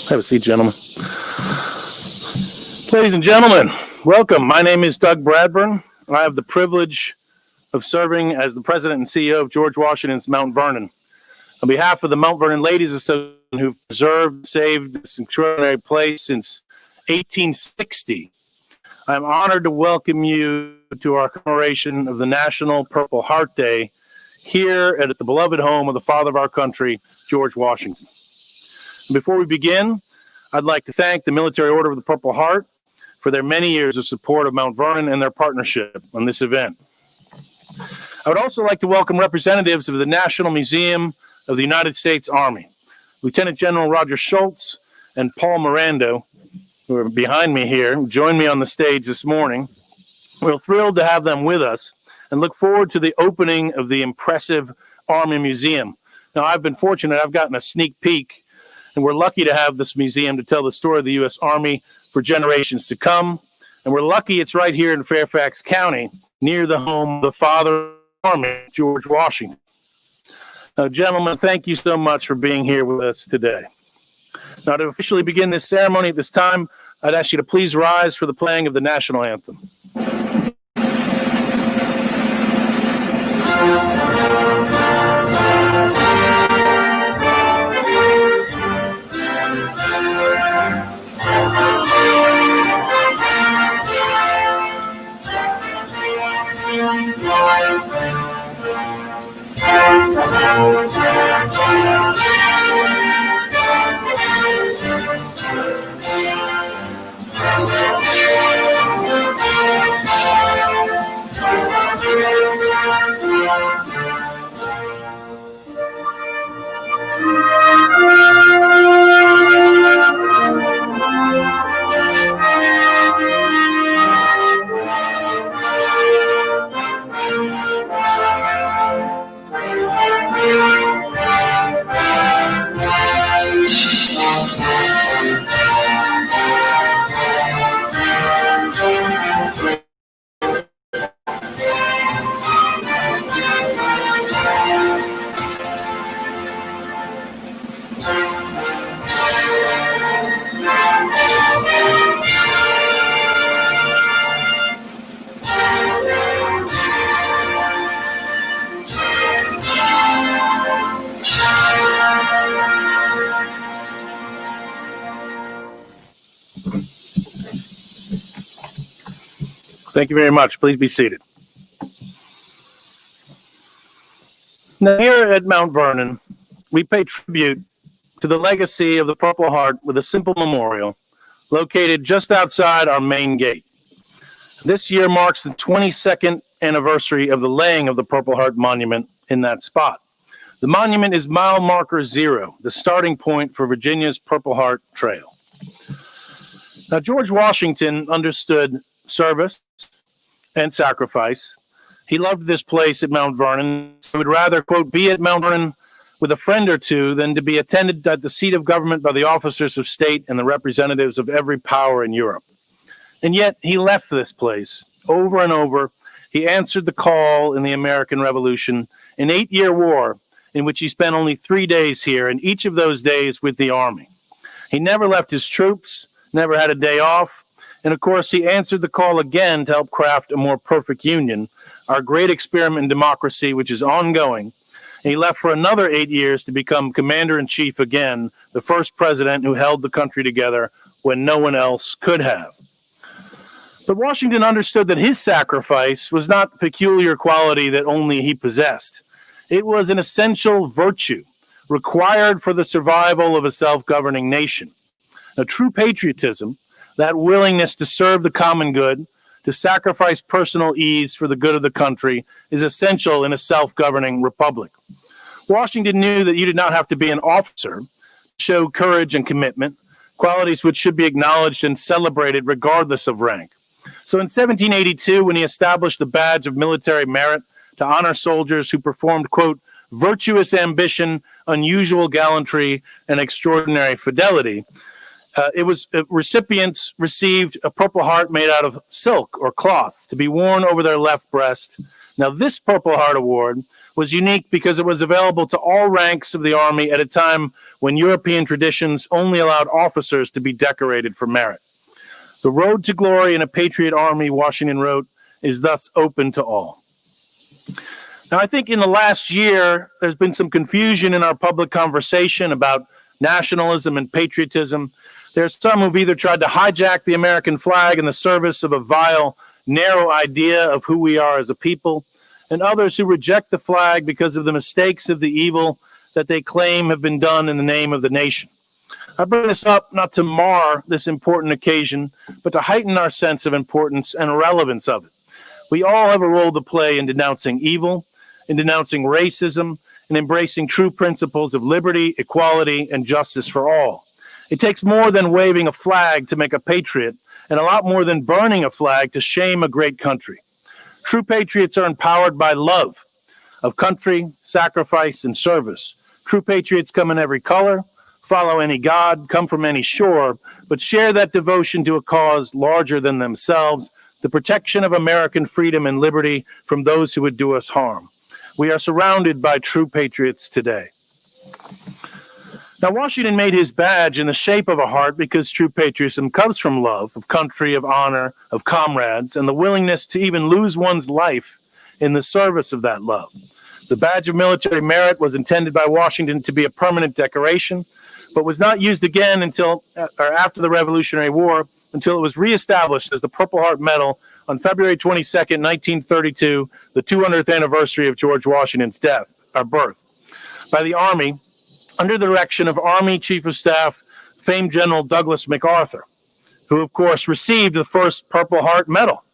Have a seat, gentlemen. Ladies and gentlemen, welcome. My name is Doug Bradburn. I have the privilege of serving as the president and CEO of George Washington's Mount Vernon. On behalf of the Mount Vernon Ladies Association, who've preserved and saved this extraordinary place since 1860, I'm honored to welcome you to our commemoration of the National Purple Heart Day here at the beloved home of the father of our country, George Washington. Before we begin, I'd like to thank the Military Order of the Purple Heart for their many years of support of Mount Vernon and their partnership on this event. I would also like to welcome representatives of the National Museum of the United States Army. Lieutenant General Roger Schultz and Paul Morando, who are behind me here, joined me on the stage this morning. We're thrilled to have them with us and look forward to the opening of the impressive Army Museum. Now, I've been fortunate, I've gotten a sneak peek, and we're lucky to have this museum to tell the story of the U.S. Army for generations to come. And we're lucky it's right here in Fairfax County, near the home of the father of the Army, George Washington. Now, gentlemen, thank you so much for being here with us today. Now, to officially begin this ceremony at this time, I'd ask you to please rise for the playing of the National Anthem. Thank you very much. Please be seated. Now, here at Mount Vernon, we pay tribute to the legacy of the Purple Heart with a simple memorial located just outside our main gate. This year marks the 22nd anniversary of the laying of the Purple Heart Monument in that spot. The monument is mile marker 0, the starting point for Virginia's Purple Heart Trail. Now, George Washington understood service and sacrifice. He loved this place at Mount Vernon. He would rather, quote, be at Mount Vernon with a friend or two than to be attended at the seat of government by the officers of state and the representatives of every power in Europe. And yet he left this place over and over. He answered the call in the American Revolution, an 8-year war in which he spent only 3 days here, and each of those days with the Army. He never left his troops, never had a day off. And of course, he answered the call again to help craft a more perfect union, our great experiment in democracy, which is ongoing. And he left for another 8 years to become commander-in-chief again, the first president who held the country together when no one else could have. But Washington understood that his sacrifice was not a peculiar quality that only he possessed. It was an essential virtue required for the survival of a self-governing nation. Now, true patriotism, that willingness to serve the common good, to sacrifice personal ease for the good of the country, is essential in a self-governing republic. Washington knew that you did not have to be an officer to show courage and commitment, qualities which should be acknowledged and celebrated regardless of rank. So in 1782, when he established the badge of military merit to honor soldiers who performed, quote, virtuous ambition, unusual gallantry, and extraordinary fidelity, recipients received a Purple Heart made out of silk or cloth to be worn over their left breast. Now, this Purple Heart Award was unique because it was available to all ranks of the Army at a time when European traditions only allowed officers to be decorated for merit. The road to glory in a patriot army, Washington wrote, is thus open to all. Now, I think in the last year, there's been some confusion in our public conversation about nationalism and patriotism. There's some who've either tried to hijack the American flag in the service of a vile, narrow idea of who we are as a people, and others who reject the flag because of the mistakes of the evil that they claim have been done in the name of the nation. I bring this up not to mar this important occasion, but to heighten our sense of importance and relevance of it. We all have a role to play in denouncing evil, in denouncing racism, and embracing true principles of liberty, equality, and justice for all. It takes more than waving a flag to make a patriot, and a lot more than burning a flag to shame a great country. True patriots are empowered by love of country, sacrifice, and service. True patriots come in every color, follow any God, come from any shore, but share that devotion to a cause larger than themselves, the protection of American freedom and liberty from those who would do us harm. We are surrounded by true patriots today. Now, Washington made his badge in the shape of a heart because true patriotism comes from love of country, of honor, of comrades, and the willingness to even lose one's life in the service of that love. The badge of military merit was intended by Washington to be a permanent decoration, but was not used again until after the Revolutionary War, until it was reestablished as the Purple Heart Medal on February 22nd, 1932, the 200th anniversary of George Washington's birth, by the Army, under the direction of Army Chief of Staff, famed General Douglas MacArthur, who, of course, received the first Purple Heart Medal.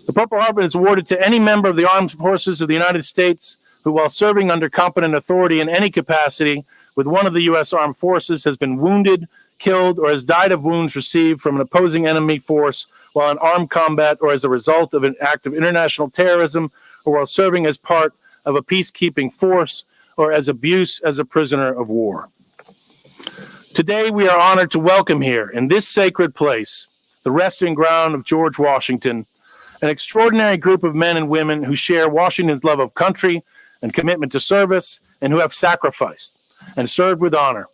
The Purple Heart is awarded to any member of the Armed Forces of the United States who, while serving under competent authority in any capacity with one of the U.S. Armed Forces, has been wounded, killed, or has died of wounds received from an opposing enemy force while in armed combat or as a result of an act of international terrorism or while serving as part of a peacekeeping force or as abuse as a prisoner of war. Today, we are honored to welcome here in this sacred place, the resting ground of George Washington, an extraordinary group of men and women who share Washington's love of country and commitment to service and who have sacrificed and served with honor.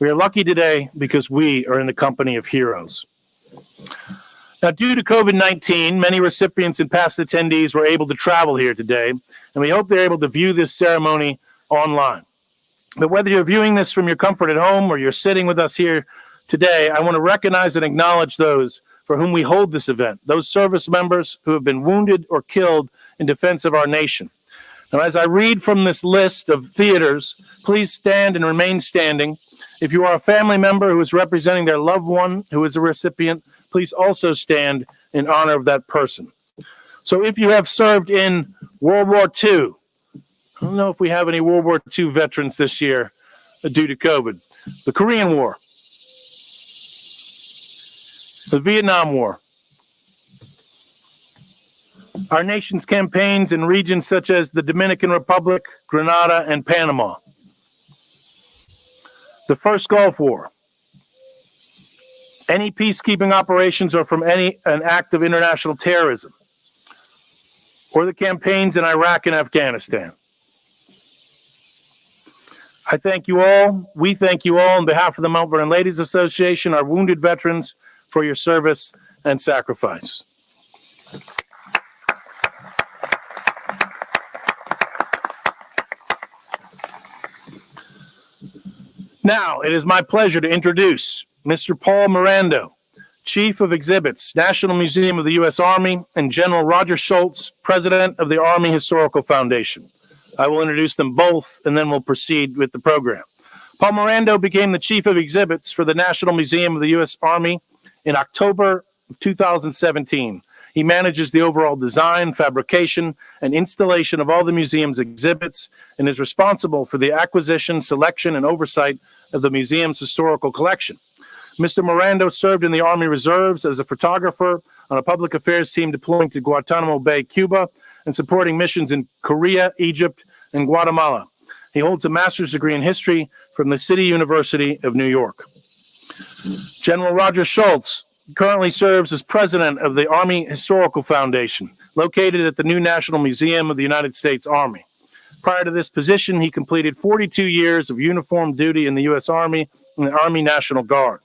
We are lucky today because we are in the company of heroes. Now, due to COVID-19, many recipients and past attendees were able to travel here today, and we hope they're able to view this ceremony online. But whether you're viewing this from your comfort at home or you're sitting with us here today, I want to recognize and acknowledge those for whom we hold this event, those service members who have been wounded or killed in defense of our nation. Now, as I read from this list of theaters, please stand and remain standing. If you are a family member who is representing their loved one who is a recipient, please also stand in honor of that person. So if you have served in World War II, I don't know if we have any World War II veterans this year due to COVID, the Korean War, the Vietnam War, our nation's campaigns in regions such as the Dominican Republic, Grenada, and Panama, the First Gulf War, any peacekeeping operations or from an act of international terrorism, or the campaigns in Iraq and Afghanistan. I thank you all. We thank you all on behalf of the Mount Vernon Ladies Association, our wounded veterans, for your service and sacrifice. Now, it is my pleasure to introduce Mr. Paul Morando, Chief of Exhibits, National Museum of the U.S. Army, and General Roger Schultz, President of the Army Historical Foundation. I will introduce them both, and then we'll proceed with the program. Paul Morando became the Chief of Exhibits for the National Museum of the U.S. Army in October 2017. He manages the overall design, fabrication, and installation of all the museum's exhibits and is responsible for the acquisition, selection, and oversight of the museum's historical collection. Mr. Morando served in the Army Reserves as a photographer on a public affairs team deploying to Guantanamo Bay, Cuba, and supporting missions in Korea, Egypt, and Guatemala. He holds a master's degree in history from the City University of New York. General Roger Schultz currently serves as president of the Army Historical Foundation, located at the new National Museum of the United States Army. Prior to this position, he completed 42 years of uniform duty in the U.S. Army and the Army National Guard.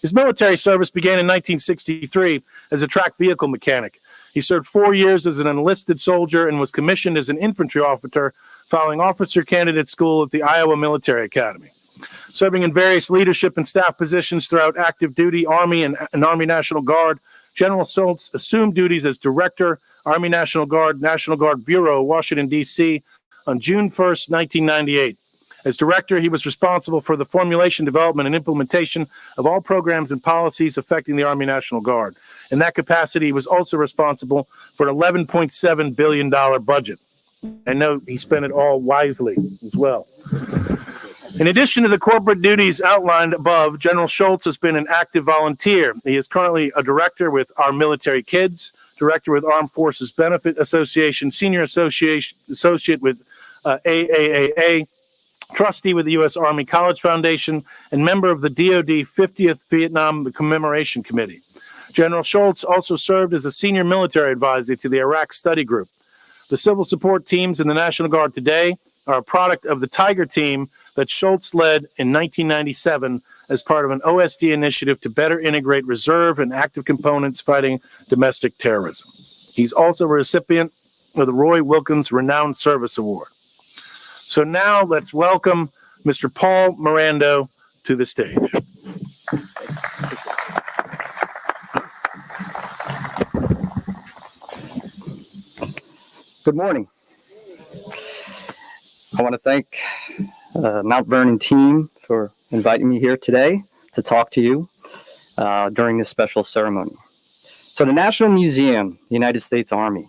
His military service began in 1963 as a track vehicle mechanic. He served 4 years as an enlisted soldier and was commissioned as an infantry officer following officer candidate school at the Iowa Military Academy. Serving in various leadership and staff positions throughout active duty Army and Army National Guard, General Schultz assumed duties as Director, Army National Guard Bureau, Washington, D.C. on June 1st, 1998. As Director, he was responsible for the formulation, development, and implementation of all programs and policies affecting the Army National Guard. In that capacity, he was also responsible for an $11.7 billion budget. I know he spent it all wisely as well. In addition to the corporate duties outlined above, General Schultz has been an active volunteer. He is currently a director with Our Military Kids, director with Armed Forces Benefit Association, senior associate with AAAA, trustee with the U.S. Army College Foundation, and member of the DoD 50th Vietnam Commemoration Committee. General Schultz also served as a senior military advisor to the Iraq Study Group. The civil support teams in the National Guard today are a product of the Tiger Team that Schultz led in 1997 as part of an OSD initiative to better integrate reserve and active components fighting domestic terrorism. He's also a recipient of the Roy Wilkins Renowned Service Award. So now let's welcome Mr. Paul Morando to the stage. Good morning. I want to thank Mount Vernon team for inviting me here today to talk to you during this special ceremony. So the National Museum, the United States Army,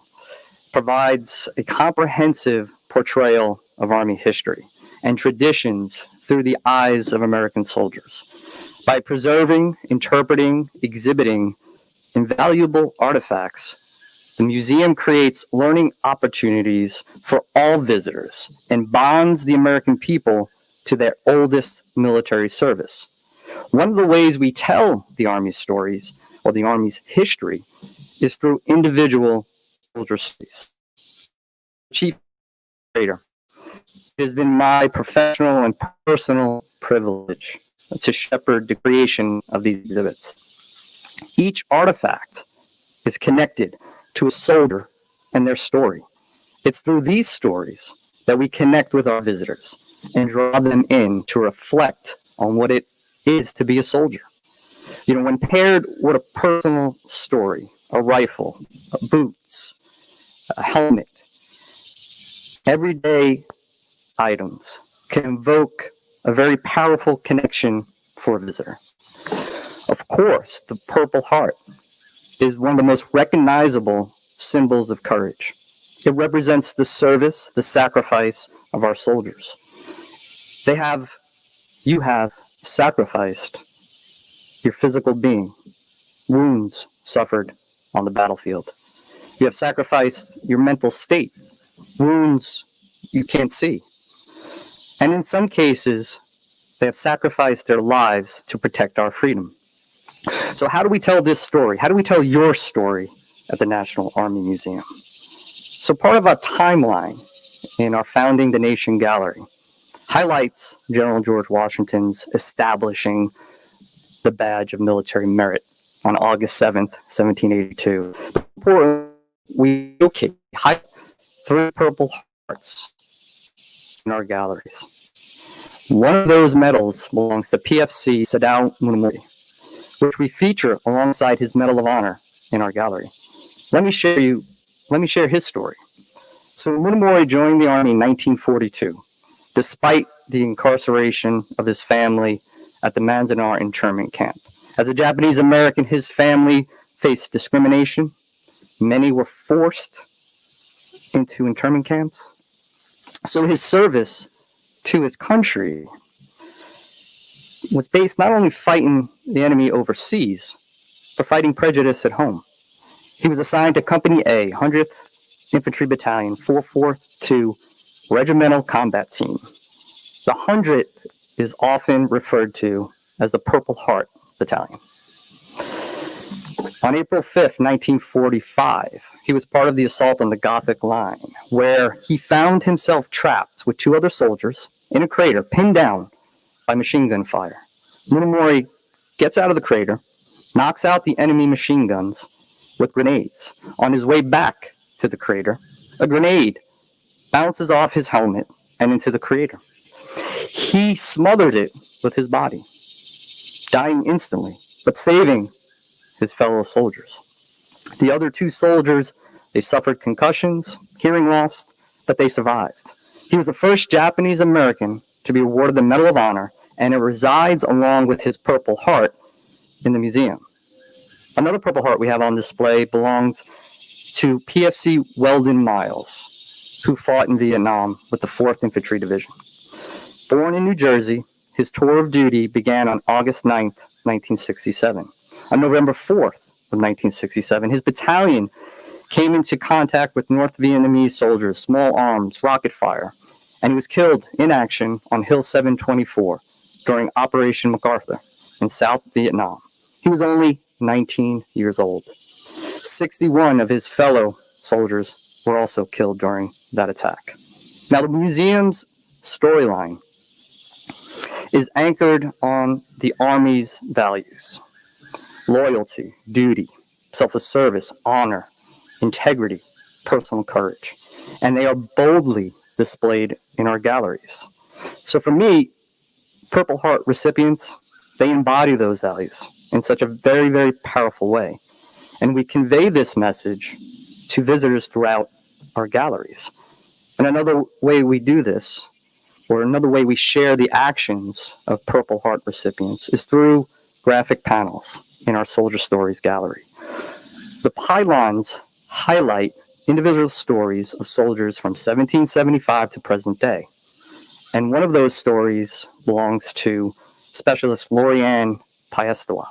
provides a comprehensive portrayal of Army history and traditions through the eyes of American soldiers. By preserving, interpreting, exhibiting invaluable artifacts, the museum creates learning opportunities for all visitors and bonds the American people to their oldest military service. One of the ways we tell the Army's stories, or the Army's history, is through individual soldier stories. Chief Trader, it has been my professional and personal privilege to shepherd the creation of these exhibits. Each artifact is connected to a soldier and their story. It's through these stories that we connect with our visitors and draw them in to reflect on what it is to be a soldier. You know, when paired with a personal story, a rifle, boots, a helmet, everyday items can invoke a very powerful connection for a visitor. Of course, the Purple Heart is one of the most recognizable symbols of courage. It represents the service, the sacrifice of our soldiers. You have sacrificed your physical being, wounds suffered on the battlefield. You have sacrificed your mental state, wounds you can't see. And in some cases, they have sacrificed their lives to protect our freedom. So how do we tell this story? How do we tell your story at the National Army Museum? So part of our timeline in our Founding the Nation gallery highlights General George Washington's establishing the badge of military merit on August 7th, 1782. Before we showcase 3 Purple Hearts in our galleries. One of those medals belongs to Pfc Weldon, which we feature alongside his Medal of Honor in our gallery. Let me share his story. So Munomori joined the Army in 1942, despite the incarceration of his family at the Manzanar internment camp. As a Japanese American, his family faced discrimination. Many were forced into internment camps. So his service to his country was based not only fighting the enemy overseas, but fighting prejudice at home. He was assigned to Company A, 100th Infantry Battalion, 442 Regimental Combat Team. The 100th is often referred to as the Purple Heart Battalion. On April 5th, 1945, he was part of the assault on the Gothic Line, where he found himself trapped with 2 other soldiers in a crater, pinned down by machine gun fire. Munimori gets out of the crater, knocks out the enemy machine guns with grenades. On his way back to the crater, a grenade bounces off his helmet and into the crater. He smothered it with his body, dying instantly, but saving his fellow soldiers. The other 2 soldiers, they suffered concussions, hearing loss, but they survived. He was the first Japanese American to be awarded the Medal of Honor, and it resides along with his Purple Heart in the museum. Another Purple Heart we have on display belongs to Pfc Weldon Miles, who fought in Vietnam with the 4th Infantry Division. Born in New Jersey, his tour of duty began on August 9th, 1967. On November 4th of 1967, his battalion came into contact with North Vietnamese soldiers, small arms, rocket fire, and he was killed in action on Hill 724 during Operation MacArthur in South Vietnam. He was only 19 years old. 61 of his fellow soldiers were also killed during that attack. Now, the museum's storyline is anchored on the Army's values: loyalty, duty, self-service, honor, integrity, personal courage. And they are boldly displayed in our galleries. So for me, Purple Heart recipients, they embody those values in such a very, very powerful way. And we convey this message to visitors throughout our galleries. And another way we do this, or another way we share the actions of Purple Heart recipients, is through graphic panels in our Soldier Stories gallery. The pylons highlight individual stories of soldiers from 1775 to present day. And one of those stories belongs to Specialist Lorianne Piestewa.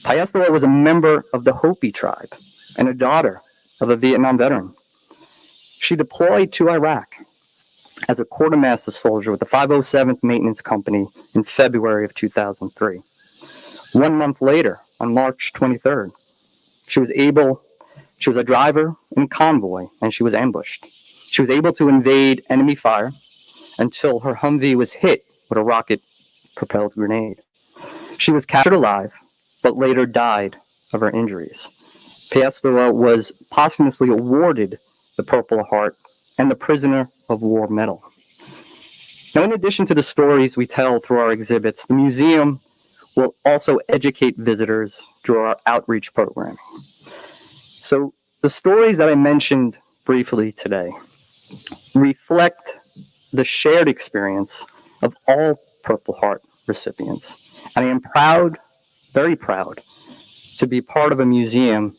Piestewa was a member of the Hopi tribe and a daughter of a Vietnam veteran. She deployed to Iraq as a quartermaster soldier with the 507th Maintenance Company in February of 2003. 1 month later, on March 23rd, she was a driver in a convoy, and she was ambushed. She was able to evade enemy fire until her Humvee was hit with a rocket-propelled grenade. She was captured alive, but later died of her injuries. Piestewa was posthumously awarded the Purple Heart and the Prisoner of War Medal. Now, in addition to the stories we tell through our exhibits, the museum will also educate visitors through our outreach programming. So the stories that I mentioned briefly today reflect the shared experience of all Purple Heart recipients. And I am proud, very proud, to be part of a museum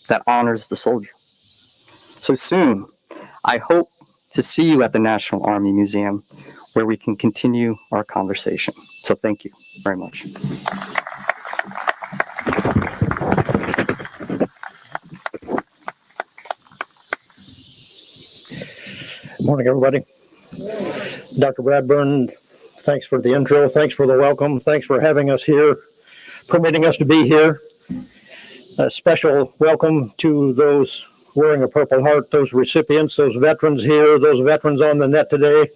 that honors the soldier. So soon, I hope to see you at the National Army Museum, where we can continue our conversation. So thank you very much. Morning, everybody. Dr. Bradburn, thanks for the intro. Thanks for the welcome. Thanks for having us here, permitting us to be here. A special welcome to those wearing a Purple Heart, those recipients, those veterans here, those veterans on the net today.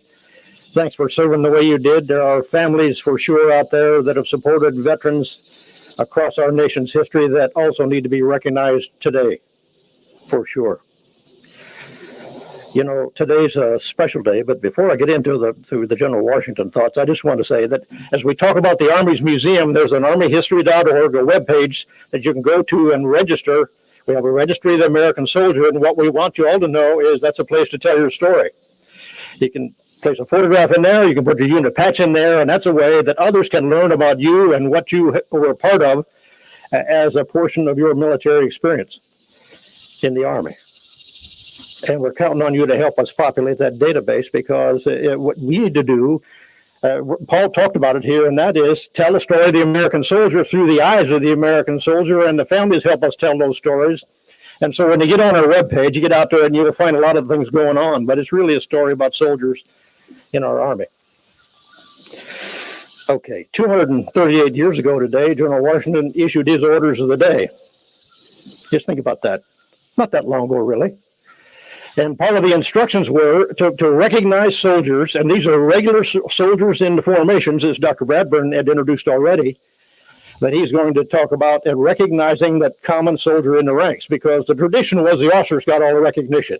Thanks for serving the way you did. There are families for sure out there that have supported veterans across our nation's history that also need to be recognized today, for sure. You know, today's a special day, but before I get into the General Washington thoughts, I just want to say that as we talk about the Army's Museum, there's an armyhistory.org, a webpage that you can go to and register. We have a registry of the American soldier, and what we want you all to know is that's a place to tell your story. You can place a photograph in there, you can put your unit patch in there, and that's a way that others can learn about you and what you were a part of as a portion of your military experience in the Army. And we're counting on you to help us populate that database, because what we need to do, Paul talked about it here, and that is tell the story of the American soldier through the eyes of the American soldier, and the families help us tell those stories. And so when you get on our webpage, you get out there and you'll find a lot of things going on, but it's really a story about soldiers in our Army. Okay, 238 years ago today, General Washington issued his orders of the day. Just think about that. Not that long ago, really. And part of the instructions were to recognize soldiers, and these are regular soldiers in the formations, as Dr. Bradburn had introduced already, that he's going to talk about and recognizing that common soldier in the ranks, because the tradition was the officers got all the recognition.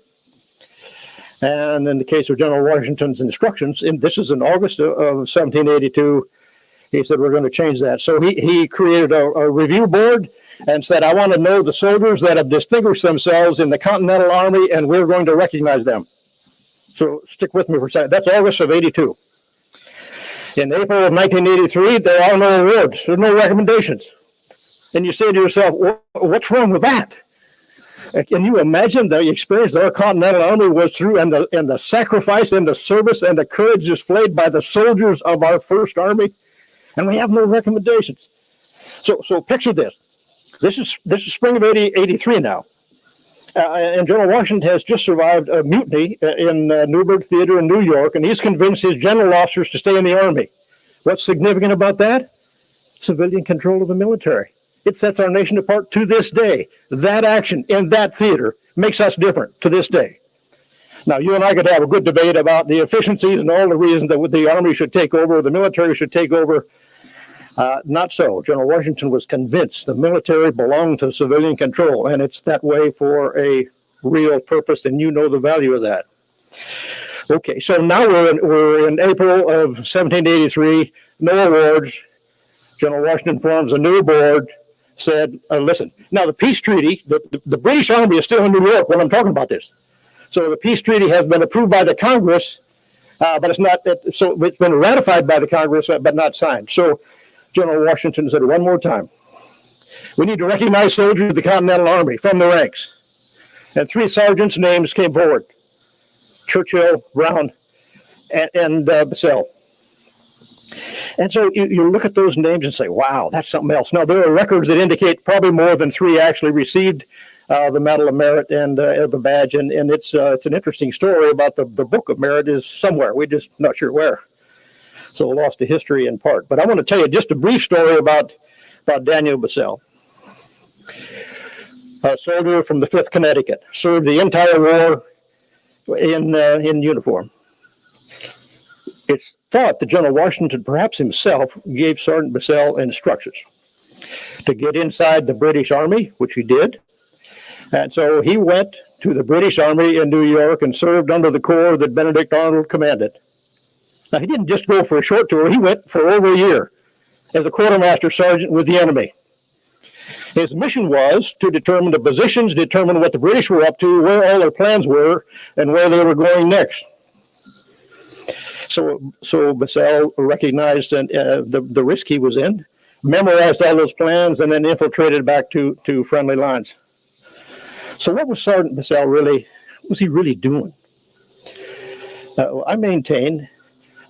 And in the case of General Washington's instructions, and this is in August of 1782, he said, we're going to change that. So he created a review board and said, I want to know the soldiers that have distinguished themselves in the Continental Army, and we're going to recognize them. So stick with me for a second. That's August of 82. In April of 1983, there are no awards. There's no recommendations. And you say to yourself, what's wrong with that? Can you imagine the experience that our Continental Army was through, and the sacrifice and the service and the courage displayed by the soldiers of our First Army? And we have no recommendations. So picture this. This is spring of 83 now. And General Washington has just survived a mutiny in Newburgh Theater in New York, and he's convinced his general officers to stay in the Army. What's significant about that? Civilian control of the military. It sets our nation apart to this day. That action in that theater makes us different to this day. Now, you and I could have a good debate about the efficiencies and all the reasons that the Army should take over, the military should take over. Not so. General Washington was convinced the military belonged to civilian control, and it's that way for a real purpose, and you know the value of that. Okay, so now we're in April of 1783, no awards. General Washington forms a new board, said, listen, now the peace treaty, the British Army is still in New York when I'm talking about this. So the peace treaty has been approved by the Congress, but it's not, so it's been ratified by the Congress, but not signed. So General Washington said one more time, we need to recognize soldiers of the Continental Army from the ranks. And 3 sergeants' names came forward, Churchill, Brown, and Bassell. And so you look at those names and say, wow, that's something else. Now, there are records that indicate probably more than 3 actually received the Medal of Merit and the badge. And it's an interesting story about the Book of Merit is somewhere. We're just not sure where. So lost to history in part. But I want to tell you just a brief story about Daniel Bassell. A soldier from the 5th Connecticut, served the entire war in uniform. It's thought that General Washington, perhaps himself, gave Sergeant Bassell instructions to get inside the British Army, which he did. And so he went to the British Army in New York and served under the corps that Benedict Arnold commanded. Now, he didn't just go for a short tour. He went for over a year as a quartermaster sergeant with the enemy. His mission was to determine the positions, determine what the British were up to, where all their plans were, and where they were going next. So Bassell recognized the risk he was in, memorized all those plans, and then infiltrated back to friendly lines. So what was Sergeant Bassell really doing? I maintain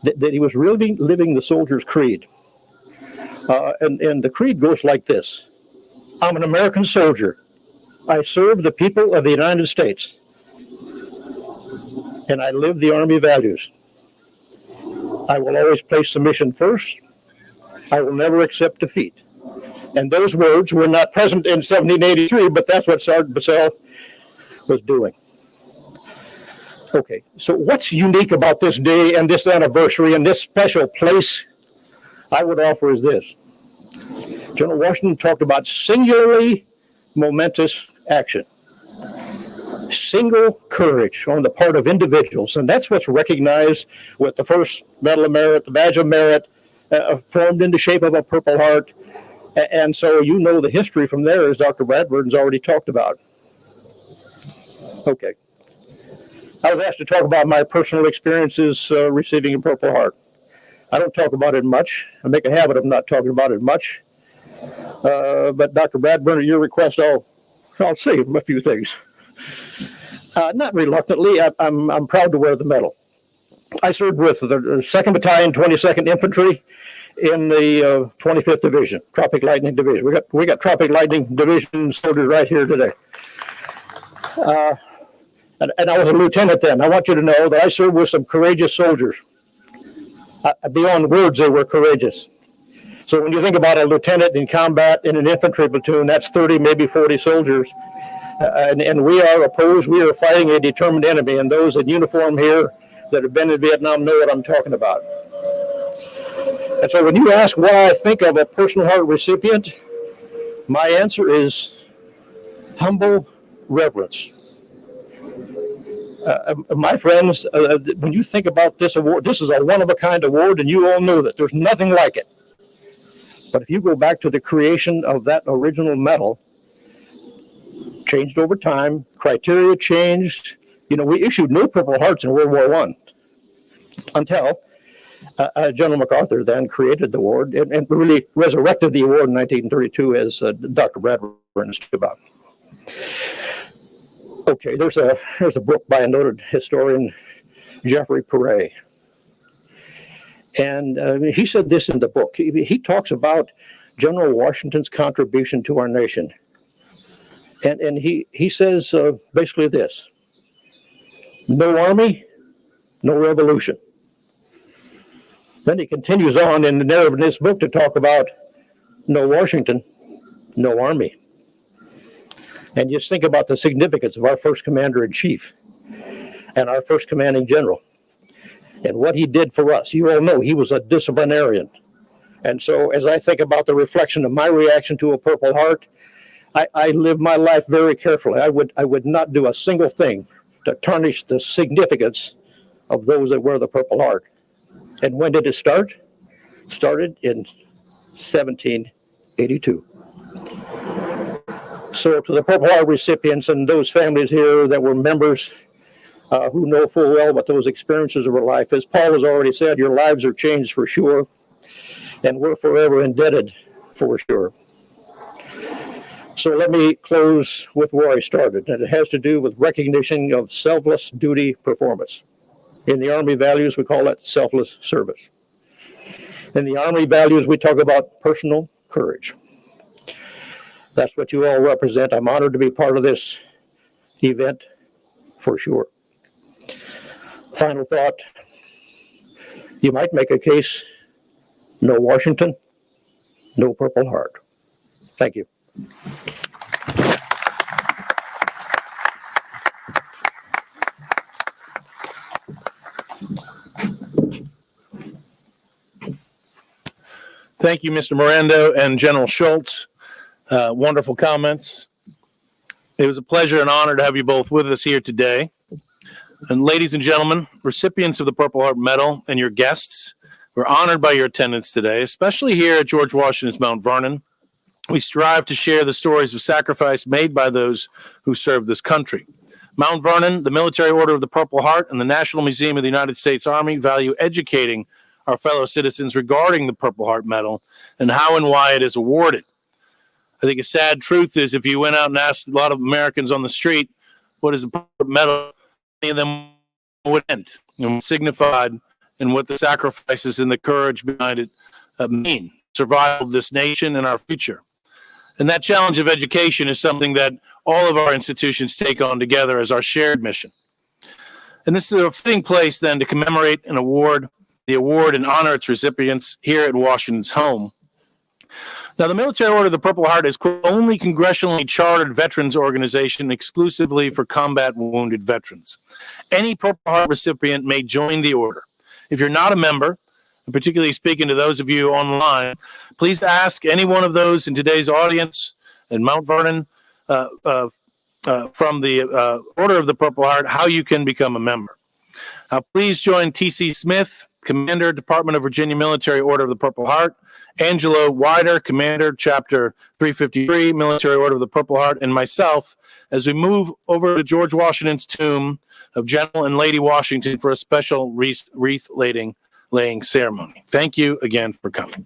that he was really living the soldier's creed. And the creed goes like this. I'm an American soldier. I serve the people of the United States. And I live the Army values. I will always place the mission first. I will never accept defeat. And those words were not present in 1783, but that's what Sergeant Bassell was doing. Okay, so what's unique about this day and this anniversary and this special place I would offer is this. General Washington talked about singularly momentous action. Single courage on the part of individuals, and that's what's recognized with the first Medal of Merit, the Badge of Merit, formed in the shape of a Purple Heart. And so you know the history from there, as Dr. Bradburn's already talked about. Okay. I was asked to talk about my personal experiences receiving a Purple Heart. I don't talk about it much. I make a habit of not talking about it much. But Dr. Bradburn, at your request, I'll say a few things. Not reluctantly, I'm proud to wear the medal. I served with the 2nd Battalion, 22nd Infantry in the 25th Division, Tropic Lightning Division. We got Tropic Lightning Division soldiers right here today. And I was a lieutenant then. I want you to know that I served with some courageous soldiers. Beyond words, they were courageous. So when you think about a lieutenant in combat in an infantry platoon, that's 30, maybe 40 soldiers. And we are opposed. We are fighting a determined enemy. And those in uniform here that have been in Vietnam know what I'm talking about. And so when you ask what I think of a Personal Heart recipient, my answer is humble reverence. My friends, when you think about this award, this is a one-of-a-kind award, and you all know that there's nothing like it. But if you go back to the creation of that original medal, changed over time, criteria changed. You know, we issued no Purple Hearts in World War I until General MacArthur then created the award and really resurrected the award in 1932, as Dr. Bradburn has talked about. Okay, there's a book by a noted historian, Jeffrey Perret. And he said this in the book. He talks about General Washington's contribution to our nation. And he says basically this: no army, no revolution. Then he continues on in the narrative in this book to talk about no Washington, no army. And just think about the significance of our first commander-in-chief and our first commanding general and what he did for us. You all know he was a disciplinarian. And so as I think about the reflection of my reaction to a Purple Heart, I live my life very carefully. I would not do a single thing to tarnish the significance of those that wear the Purple Heart. And when did it start? It started in 1782. So to the Purple Heart recipients and those families here that were members who know full well what those experiences of our life, as Paul has already said, your lives are changed for sure, and we're forever indebted for sure. So let me close with where I started, and it has to do with recognition of selfless duty performance. In the Army values, we call that selfless service. In the Army values, we talk about personal courage. That's what you all represent. I'm honored to be part of this event for sure. Final thought, you might make a case, no Washington, no Purple Heart. Thank you. Thank you, Mr. Morando and General Schultz. Wonderful comments. It was a pleasure and honor to have you both with us here today. And ladies and gentlemen, recipients of the Purple Heart Medal and your guests, we're honored by your attendance today, especially here at George Washington's Mount Vernon. We strive to share the stories of sacrifice made by those who served this country. Mount Vernon, the Military Order of the Purple Heart, and the National Museum of the United States Army value educating our fellow citizens regarding the Purple Heart Medal and how and why it is awarded. I think a sad truth is if you went out and asked a lot of Americans on the street, what is the Purple Heart Medal, many of them would end and what signified and what the sacrifices and the courage behind it mean, survival of this nation and our future. And that challenge of education is something that all of our institutions take on together as our shared mission. And this is a fitting place then to commemorate and award the award and honor its recipients here at Washington's home. Now, the Military Order of the Purple Heart is the only congressionally chartered veterans organization exclusively for combat wounded veterans. Any Purple Heart recipient may join the order. If you're not a member, and particularly speaking to those of you online, please ask any one of those in today's audience in Mount Vernon from the Order of the Purple Heart how you can become a member. Now, please join T.C. Smith, Commander, Department of Virginia Military Order of the Purple Heart, Angelo Wider, Commander, Chapter 353, Military Order of the Purple Heart, and myself as we move over to George Washington's tomb of General and Lady Washington for a special wreath laying ceremony. Thank you again for coming.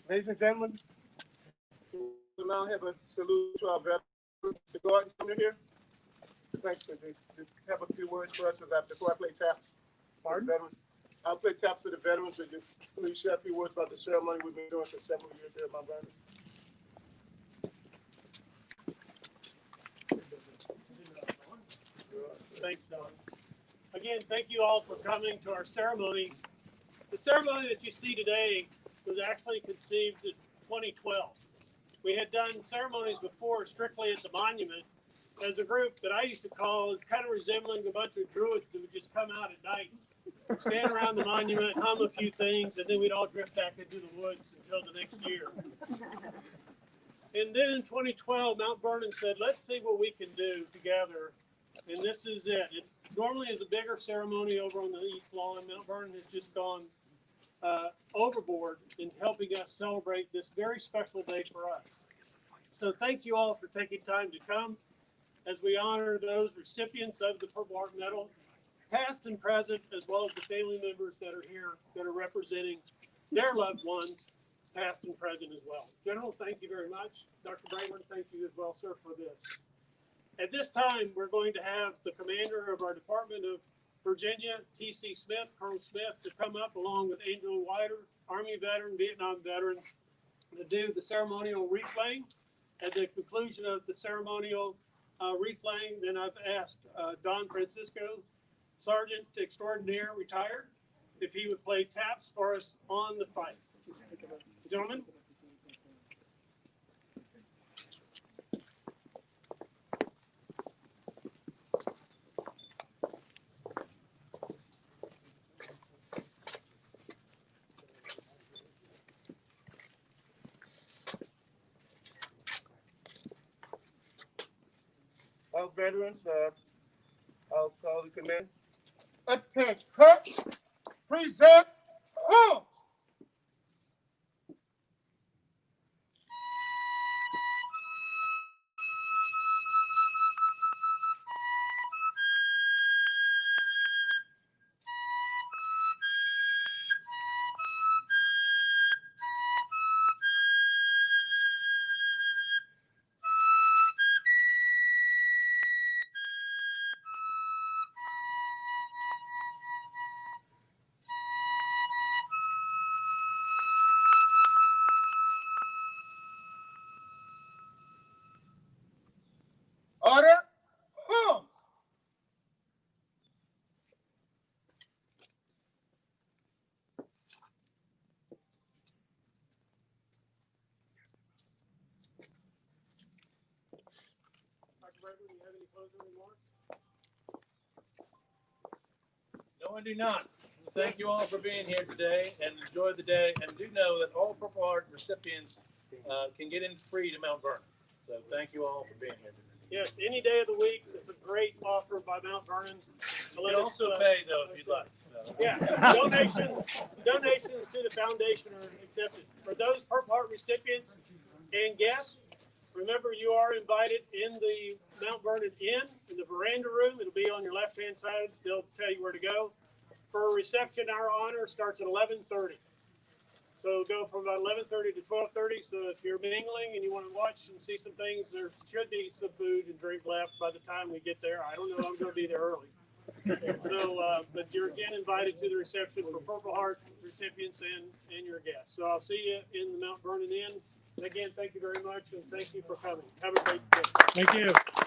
Ladies and gentlemen, we now have a salute to our veterans. To go out and come in here. Thanks. Have a few words for us before I play taps. Pardon? Veterans. I'll play taps for the veterans. But please share a few words about the ceremony we've been doing for several years here at Mount Vernon. Thanks, Don. Again, thank you all for coming to our ceremony. The ceremony that you see today was actually conceived in 2012. We had done ceremonies before strictly at the monument as a group that I used to call is kind of resembling a bunch of druids that would just come out at night, stand around the monument, hum a few things, and then we'd all drift back into the woods until the next year. And then in 2012, Mount Vernon said, let's see what we can do together. And this is it. It normally is a bigger ceremony over on the East Lawn. Mount Vernon has just gone overboard in helping us celebrate this very special day for us. So thank you all for taking time to come as we honor those recipients of the Purple Heart Medal, past and present, as well as the family members that are here that are representing their loved ones, past and present as well. General, thank you very much. Dr. Braylon, thank you as well, sir, for this. At this time, we're going to have the commander of our Department of Virginia, T.C. Smith, Colonel Smith, to come up along with Angela Wider, Army veteran, Vietnam veteran, to do the ceremonial wreath-laying. At the conclusion of the ceremonial wreath-laying, then I've asked Don Francisco, Sergeant Extraordinaire, retired, if he would play taps for us on the fight. Gentlemen. All veterans, I'll call the command. Attention, cut, present, halt. Order, halt. Dr. Bradley, do you have any closing remarks? No, I do not. Thank you all for being here today and enjoy the day. And do know that all Purple Heart recipients can get in free to Mount Vernon. So thank you all for being here today. Yes, any day of the week. It's a great offer by Mount Vernon. You can also pay though if you'd like. Yeah, donations to the foundation are accepted. For those Purple Heart recipients and guests, remember you are invited in the Mount Vernon Inn in the veranda room. It'll be on your left-hand side. They'll tell you where to go. For a reception, our honor starts at 11:30. So go from about 11:30 to 12:30. So if you're mingling and you want to watch and see some things, there should be some food and drink left by the time we get there. I don't know. I'm going to be there early. So, but you're again invited to the reception for Purple Heart recipients and your guests. So I'll see you in the Mount Vernon Inn. And again, thank you very much, and thank you for coming. Have a great day. Thank you.